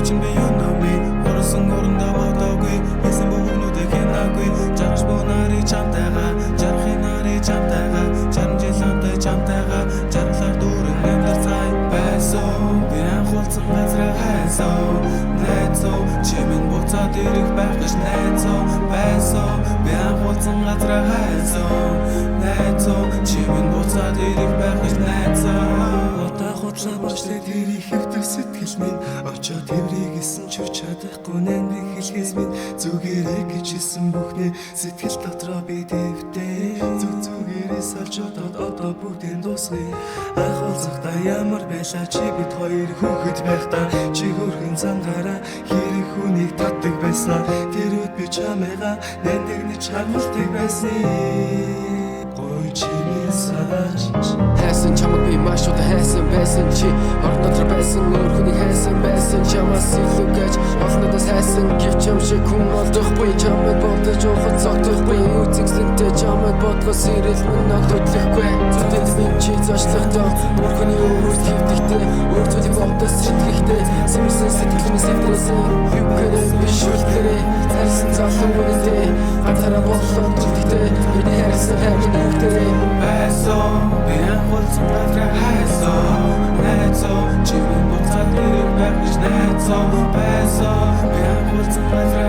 Watching me, you know me. Орсон орондоо бодоогүй. Байсан бүгнүүдээ хянаагүй. Жаргаж буй нарыг чамтайгаа. Жарахын нарыг чамтайгаа. Жаран жил хамтай чамтайгаа. Жаргалаар дүүрэн амьдар цай байсан. Би анхуулсан газраа хайсан. Найцоо чимэн буцаад ирэх байх гэж найцоо байсан. Би анхуулсан газраа хайсан. Найцоо чимэн буцаад ирэх байх гэж найцаа. Худлаа бачлаа тэр их хэвтэх сэтгэл минь очоо тэрийгсэн ч чадахгүй нэмиг хэлхээс минь зүгээрээ гэж хэлсэн бүхнээ сэтгэл дотроо би дэвтэй зүгээрээ салж одоо бүгдийн дуусгая анх уулзахдаа ямар байлаа чи бид хоёр хүүхэд байхдаа чи хөрхөн цангаараа хэрэг хүнийг татдаг байснаа тэр үед би чамайгаа нандинч хармалдаг байсан гой чимээ сааж хайсан чамаг би маш удаа хайсан байсан чи орон дотор байсан өөр хүний хайсан байсан чамаас илүү гэж олнодоос хайсан гэвч юм шиг хүн олдохгүй чамайг бодож ухад цогтохгүй үзэгсэнтэй чамайг бодгоос ирэл минь хөдлөхгүй зүтэд минь чи зочлохдоо өөр хүний өөрт хэвдэхтэй өөр зүйлийг бодож сэтгэхтэй сэмэрсэн сэтгэлний сэтгэлээсэн юукэрэ биш үлдэрэ хайсан залуу үнэтэй ганцаараа болоод зүтгэхтэй миний хайсан хайрын бүгдээ байсан би анхуулсан газраа хайсан найцоо чимэн буцаад ирэх байх гэж найцоо байсан би анхуулсан газраа